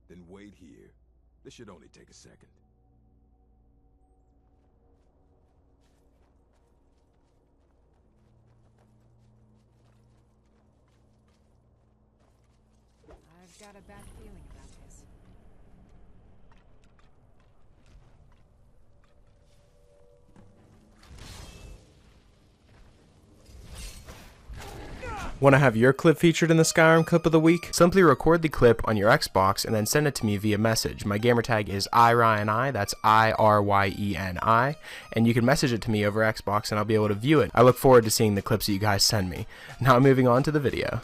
Then wait here. This should only take a second. I've got a bad feeling about this. Want to have your clip featured in the Skyrim Clip of the Week? Simply record the clip on your Xbox and then send it to me via message. My gamertag is IRYENI, that's IRYENI, and you can message it to me over Xbox and I'll be able to view it. I look forward to seeing the clips that you guys send me. Now moving on to the video.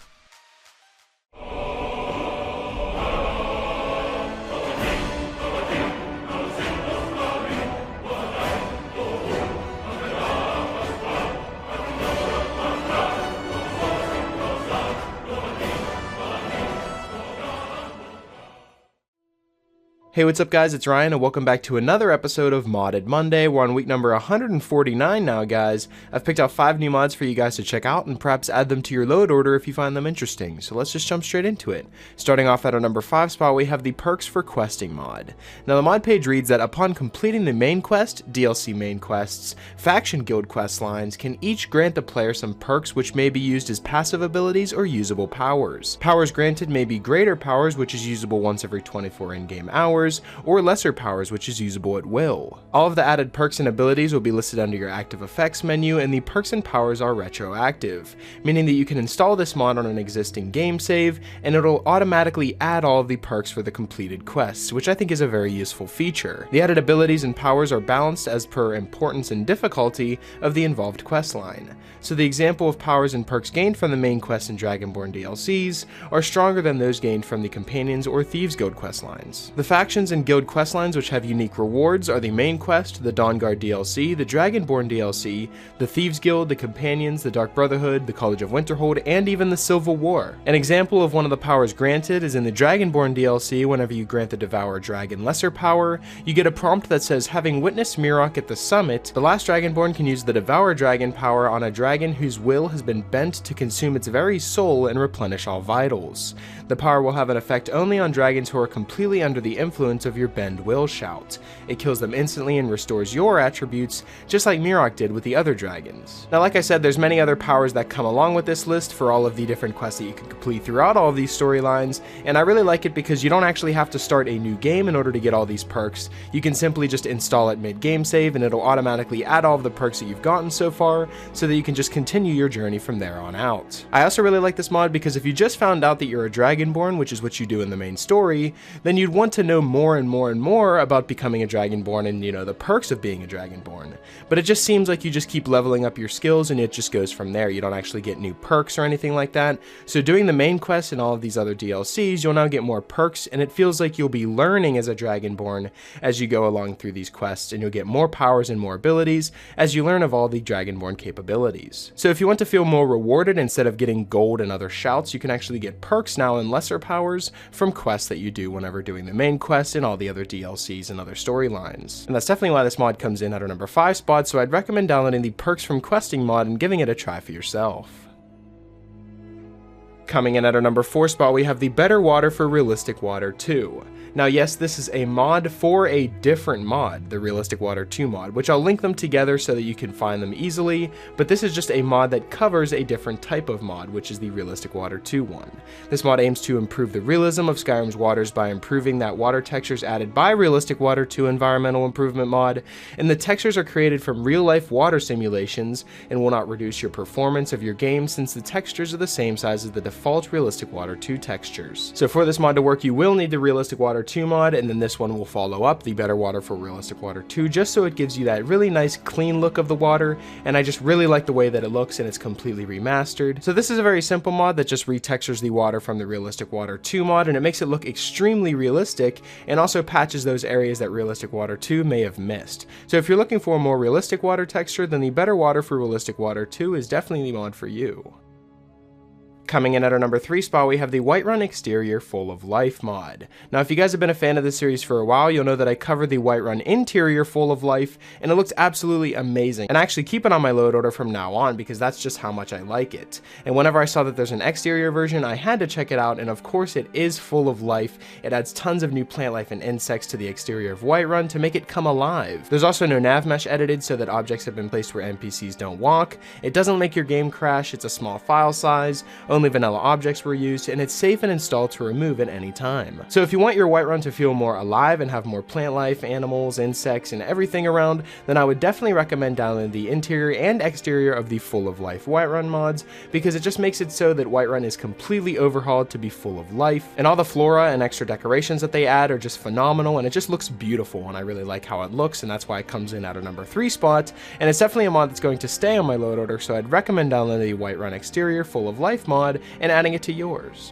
Hey, what's up guys, it's Ryan and welcome back to another episode of Modded Monday. We're on week number 149 now guys. I've picked out 5 new mods for you guys to check out and perhaps add them to your load order if you find them interesting. So let's just jump straight into it. Starting off at our number 5 spot, we have the Perks for Questing mod. Now the mod page reads that upon completing the main quest, DLC main quests, faction guild quest lines can each grant the player some perks which may be used as passive abilities or usable powers. Powers granted may be greater powers, which is usable once every 24 in-game hours, or lesser powers, which is usable at will. All of the added perks and abilities will be listed under your active effects menu, and the perks and powers are retroactive, meaning that you can install this mod on an existing game save and it'll automatically add all of the perks for the completed quests, which I think is a very useful feature. The added abilities and powers are balanced as per importance and difficulty of the involved quest line. So the example of powers and perks gained from the main quest and Dragonborn DLCs are stronger than those gained from the Companions or Thieves Guild quest lines. The factions and guild quest lines which have unique rewards are the main quest, the Dawnguard DLC, the Dragonborn DLC, the Thieves Guild, the Companions, the Dark Brotherhood, the College of Winterhold, and even the Civil War. An example of one of the powers granted is in the Dragonborn DLC. Whenever you grant the Devour Dragon lesser power, you get a prompt that says, having witnessed Mirok at the summit, the last Dragonborn can use the Devour Dragon power on a dragon whose will has been bent to consume its very soul and replenish all vitals. The power will have an effect only on dragons who are completely under the influence of your Bend Will shout. It kills them instantly and restores your attributes, just like Mirok did with the other dragons. Now like I said, there's many other powers that come along with this list for all of the different quests that you can complete throughout all of these storylines, and I really like it because you don't actually have to start a new game in order to get all these perks. You can simply just install it mid-game save and it'll automatically add all of the perks that you've gotten so far so that you can just continue your journey from there on out. I also really like this mod because if you just found out that you're a Dragonborn, which is what you do in the main story, then you'd want to know more and more about becoming a Dragonborn and, you know, the perks of being a Dragonborn. But it just seems like you just keep leveling up your skills and it just goes from there. You don't actually get new perks or anything like that. So doing the main quest and all of these other DLCs, you'll now get more perks, and it feels like you'll be learning as a Dragonborn as you go along through these quests, and you'll get more powers and more abilities as you learn of all the Dragonborn capabilities. So if you want to feel more rewarded instead of getting gold and other shouts, you can actually get perks now and lesser powers from quests that you do whenever doing the main quest and all the other DLCs and other storylines. And that's definitely why this mod comes in at our number 5 spot, so I'd recommend downloading the Perks from Questing mod and giving it a try for yourself. Coming in at our number 4 spot, we have the Better Water for Realistic Water 2. Now yes, this is a mod for a different mod, the Realistic Water 2 mod, which I'll link them together so that you can find them easily, but this is just a mod that covers a different type of mod, which is the Realistic Water 2 one. This mod aims to improve the realism of Skyrim's waters by improving that water textures added by Realistic Water 2 environmental improvement mod, and the textures are created from real-life water simulations and will not reduce your performance of your game since the textures are the same size as the default Realistic Water 2 textures. So for this mod to work, you will need the Realistic Water 2 mod, and then this one will follow up, the Better Water for Realistic Water 2, just so it gives you that really nice clean look of the water, and I just really like the way that it looks, and it's completely remastered. So this is a very simple mod that just retextures the water from the Realistic Water 2 mod, and it makes it look extremely realistic, and also patches those areas that Realistic Water 2 may have missed. So if you're looking for a more realistic water texture, then the Better Water for Realistic Water 2 is definitely the mod for you. Coming in at our number 3 spot, we have the Whiterun Exterior Full of Life mod. Now, if you guys have been a fan of this series for a while, you'll know that I covered the Whiterun Interior Full of Life, and it looks absolutely amazing. And I actually keep it on my load order from now on because that's just how much I like it. And whenever I saw that there's an exterior version, I had to check it out, and of course it is full of life. It adds tons of new plant life and insects to the exterior of Whiterun to make it come alive. There's also no nav mesh edited so that objects have been placed where NPCs don't walk. It doesn't make your game crash, it's a small file size, only vanilla objects were used, and it's safe and installed to remove at any time. So if you want your Whiterun to feel more alive and have more plant life, animals, insects, and everything around, then I would definitely recommend downloading the interior and exterior of the Full of Life Whiterun mods, because it just makes it so that Whiterun is completely overhauled to be full of life, and all the flora and extra decorations that they add are just phenomenal, and it just looks beautiful, and I really like how it looks, and that's why it comes in at our number 3 spot, and it's definitely a mod that's going to stay on my load order, so I'd recommend downloading the Whiterun Exterior Full of Life mod and adding it to yours.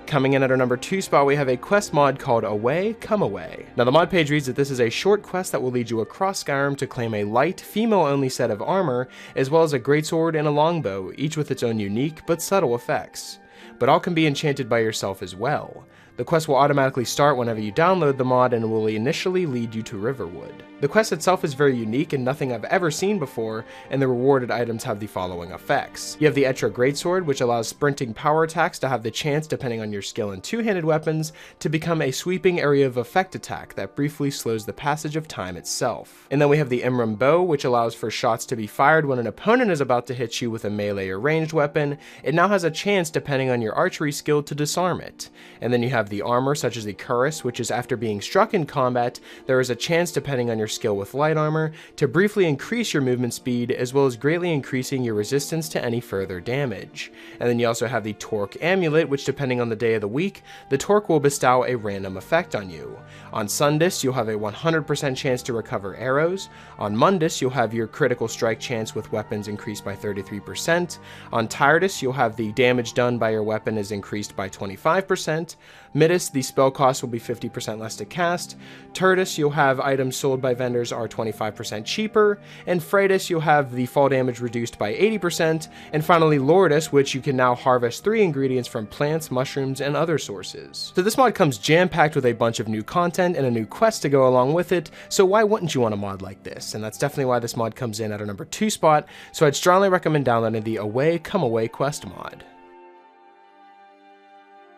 Coming in at our number 2 spot, we have a quest mod called Away, Come Away. Now the mod page reads that this is a short quest that will lead you across Skyrim to claim a light, female-only set of armor, as well as a greatsword and a longbow, each with its own unique but subtle effects. But all can be enchanted by yourself as well. The quest will automatically start whenever you download the mod and will initially lead you to Riverwood. The quest itself is very unique and nothing I've ever seen before, and the rewarded items have the following effects. You have the Etra Greatsword, which allows sprinting power attacks to have the chance, depending on your skill in two-handed weapons, to become a sweeping area of effect attack that briefly slows the passage of time itself. And then we have the Imram Bow, which allows for shots to be fired when an opponent is about to hit you with a melee or ranged weapon. It now has a chance, depending on your archery skill, to disarm it. And then you have the armor, such as the Cuirass, which is after being struck in combat, there is a chance, depending on your skill with light armor, to briefly increase your movement speed, as well as greatly increasing your resistance to any further damage. And then you also have the Torque Amulet, which depending on the day of the week, the torque will bestow a random effect on you. On Sundis, you'll have a 100% chance to recover arrows. On Mundus, you'll have your critical strike chance with weapons increased by 33%. On Tyrdus, you'll have the damage done by your weapon is increased by 25%. Midas, the spell cost will be 50% less to cast. Turdus, you'll have items sold by vendors are 25% cheaper. And Freydus, you'll have the fall damage reduced by 80%. And finally Lordus, which you can now harvest 3 ingredients from plants, mushrooms, and other sources. So this mod comes jam-packed with a bunch of new content and a new quest to go along with it, so why wouldn't you want a mod like this? And that's definitely why this mod comes in at our number 2 spot, so I'd strongly recommend downloading the Away, Come Away quest mod.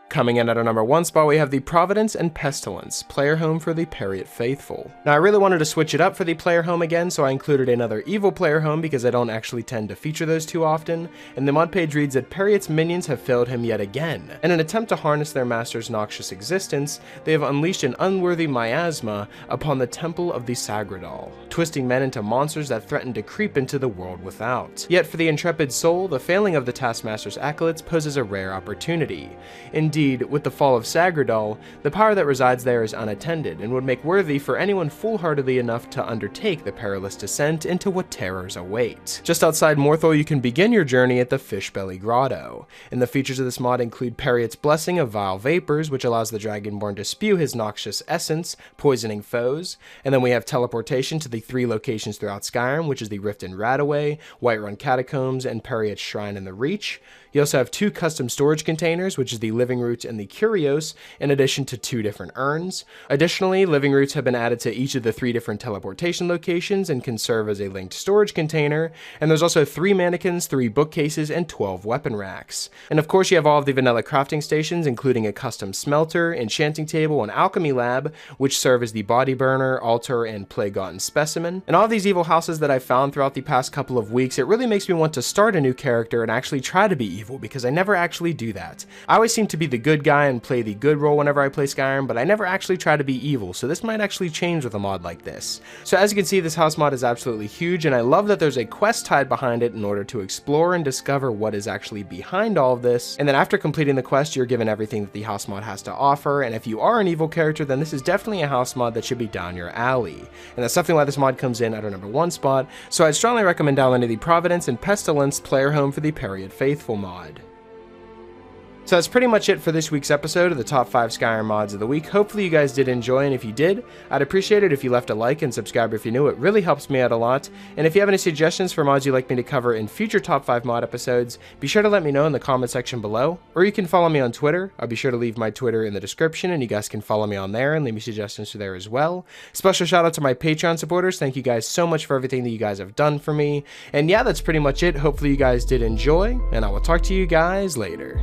Coming in at our number 1 spot, we have the Providence and Pestilence, player home for the Peryite faithful. Now I really wanted to switch it up for the player home again, so I included another evil player home because I don't actually tend to feature those too often, and the mod page reads that Peryite's minions have failed him yet again. In an attempt to harness their master's noxious existence, they have unleashed an unworthy miasma upon the temple of the Sagradal, twisting men into monsters that threaten to creep into the world without. Yet for the intrepid soul, the failing of the taskmaster's acolytes poses a rare opportunity. Indeed, with the fall of Sagradal, the power that resides there is unattended, and would make worthy for anyone foolhardily enough to undertake the perilous descent into what terrors await. Just outside Morthal, you can begin your journey at the Fishbelly Grotto, and the features of this mod include Peryite's Blessing of Vile Vapors, which allows the Dragonborn to spew his noxious essence, poisoning foes, and then we have teleportation to the 3 locations throughout Skyrim, which is the Rift in Radaway, Whiterun Catacombs, and Peryite's Shrine in the Reach. You also have 2 custom storage containers, which is the Living Roots and the Curios, in addition to 2 different urns. Additionally, Living Roots have been added to each of the 3 different teleportation locations and can serve as a linked storage container, and there's also 3 mannequins, 3 bookcases, and 12 weapon racks. And of course you have all of the vanilla crafting stations, including a custom smelter, enchanting table, and alchemy lab, which serve as the body burner, altar, and plague-gotten specimen. And all of these evil houses that I've found throughout the past couple of weeks, it really makes me want to start a new character and actually try to be evil, because I never actually do that. I always seem to be the good guy and play the good role whenever I play Skyrim, but I never actually try to be evil, so this might actually change with a mod like this. So as you can see, this house mod is absolutely huge, and I love that there's a quest tied behind it in order to explore and discover what is actually behind all of this, and then after completing the quest, you're given everything that the house mod has to offer, and if you are an evil character, then this is definitely a house mod that should be down your alley. And that's definitely why this mod comes in at our number 1 spot, so I'd strongly recommend downloading the Providence and Pestilence player home for the Peryite faithful mod. So that's pretty much it for this week's episode of the top 5 Skyrim mods of the week. Hopefully you guys did enjoy, and if you did, I'd appreciate it if you left a like and subscribe if you're new. It really helps me out a lot. And if you have any suggestions for mods you'd like me to cover in future top 5 mod episodes, be sure to let me know in the comment section below, or you can follow me on Twitter. I'll be sure to leave my Twitter in the description, and you guys can follow me on there and leave me suggestions to there as well. Special shout out to my Patreon supporters. Thank you guys so much for everything that you guys have done for me. And yeah, that's pretty much it. Hopefully you guys did enjoy, and I will talk to you guys later.